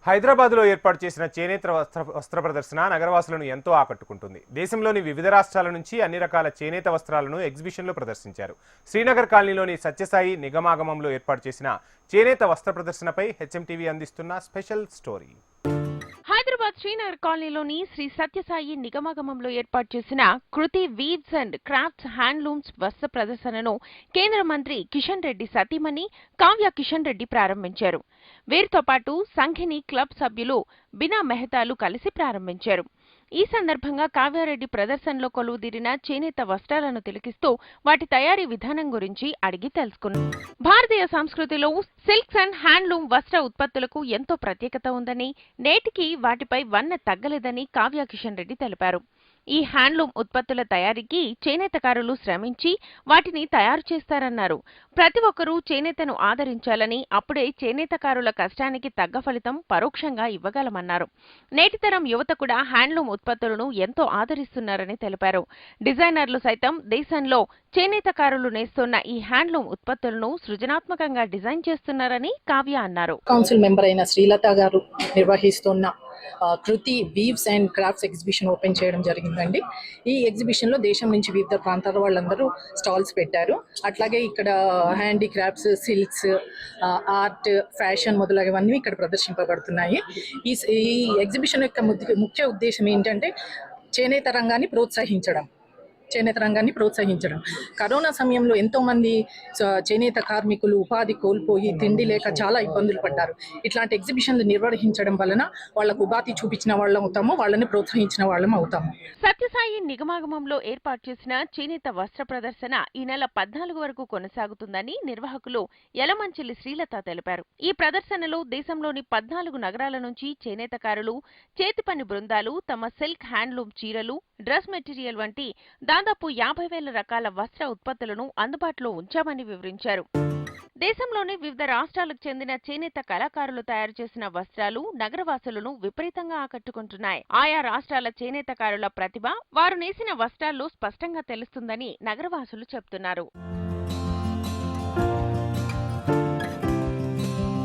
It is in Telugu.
హైదరాబాద్లో ఏర్పాటు చేసిన చేనేత వస్త్ర ప్రదర్శన నగరవాసులను ఎంతో ఆకట్టుకుంటుంది. దేశంలోని వివిధ రాష్ట్రాల నుంచి అన్ని రకాల చేనేత వస్త్రాలను ఎగ్జిబిషన్లో ప్రదర్శించారు. శ్రీనగర్ కాలనీలోని సత్యసాయి నిగమాగమంలో ఏర్పాటు చేసిన చేనేత వస్త్ర ప్రదర్శనపై హెచ్ఎంటీవీ అందిస్తున్న స్పెషల్ స్టోరీ. హైదరాబాద్ శ్రీనగర్ కాలనీలోని శ్రీ సత్యసాయి నిగమాగమంలో ఏర్పాటు చేసిన కృతి వీవ్స్ అండ్ క్రాఫ్ట్స్ హ్యాండ్లూమ్స్ వస్త్ర ప్రదర్శనను కేంద్ర మంత్రి కిషన్ రెడ్డి సతీమణి కావ్య కిషన్ రెడ్డి ప్రారంభించారు. వీరితో పాటు సంఘిని క్లబ్ సభ్యులు బినా మెహతాలు కలిసి ప్రారంభించారు. ఈ సందర్భంగా కావ్యారెడ్డి ప్రదర్శనలో కొలువుదీరిన చేనేత వస్త్రాలను తిలకిస్తూ వాటి తయారీ విధానం గురించి అడిగి తెలుసుకున్నారు. భారతీయ సంస్కృతిలో సిల్క్స్ అండ్ హ్యాండ్లూమ్ వస్త్ర ఉత్పత్తులకు ఎంతో ప్రత్యేకత ఉందని, నేటికి వాటిపై వన్నె తగ్గలేదని కావ్య కిషన్ రెడ్డి తెలిపారు. ఈ హ్యాండ్లూమ్ ఉత్పత్తుల తయారీకి చేనేతకారులు శ్రమించి వాటిని తయారు చేస్తారన్నారు. ప్రతి ఒక్కరూ చేనేతను ఆదరించాలని, అప్పుడే చేనేతకారుల కష్టానికి తగ్గ ఫలితం పరోక్షంగా ఇవ్వగలమన్నారు. నేటితరం యువత కూడా హ్యాండ్లూమ్ ఉత్పత్తులను ఎంతో ఆదరిస్తున్నారని తెలిపారు. డిజైనర్లు సైతం దేశంలో చేనేతకారులు నేస్తున్న ఈ హ్యాండ్లూమ్ ఉత్పత్తులను సృజనాత్మకంగా డిజైన్ చేస్తున్నారని కావ్య అన్నారు. కౌన్సిల్ మెంబర్ అయిన శ్రీలత గారు నిర్వహిస్తున్న Kriti weaves and crafts exhibition open చేయడం జరిగిందండి. ఈ ఎగ్జిబిషన్లో దేశం నుంచి వివిధ ప్రాంతాల వాళ్ళందరూ స్టాల్స్ పెట్టారు. అట్లాగే ఇక్కడ హ్యాండీక్రాఫ్ట్స్, సిల్క్స్, ఆర్ట్, ఫ్యాషన్ మొదలైనవన్నీ ఇక్కడ ప్రదర్శింపబడుతున్నాయి. ఈ ఎగ్జిబిషన్ యొక్క ముఖ్య ఉద్దేశం ఏంటంటే చేనేత రంగాన్ని ప్రోత్సహించడం. కరోనా సమయంలో ఎంతోమంది చేనేత కార్మికులు ఉపాధి కోల్పోయి తిండి లేక చాలా ఇబ్బందులు పడ్డారు. ఇట్లాంటి ఎగ్జిబిషన్లు నిర్వహించడం వలన వాళ్ళకు ఉపాధి చూపించిన వాళ్ళం అవుతాము, వాళ్ళని ప్రోత్సహించిన వాళ్ళం అవుతాము. సత్యసాయి నిగమాగమంలో ఏర్పాటు చేసిన చేనేత వస్త్ర ప్రదర్శన ఈ నెల 14 వరకు కొనసాగుతుందని నిర్వాహకులు యలమంచిలి శ్రీలత తెలిపారు. ఈ ప్రదర్శనలో దేశంలోని 14 నగరాల నుంచి చేనేతకారులు, చేతిపని బృందాలు తమ సిల్క్, హ్యాండ్లూమ్ చీరలు, డ్రెస్ మెటీరియల్ వంటి దాదాపు 50,000 రకాల వస్త్ర ఉత్పత్తులను అందుబాటులో ఉంచామని వివరించారు. దేశంలోని వివిధ రాష్ట్రాలకు చెందిన చేనేత కళాకారులు తయారు చేసిన వస్త్రాలు నగరవాసులను విపరీతంగా ఆకట్టుకుంటున్నాయి. ఆయా రాష్ట్రాల చేనేతకారుల ప్రతిభ వారు నేసిన వస్త్రాల్లో స్పష్టంగా తెలుస్తుందని నగరవాసులు చెబుతున్నారు.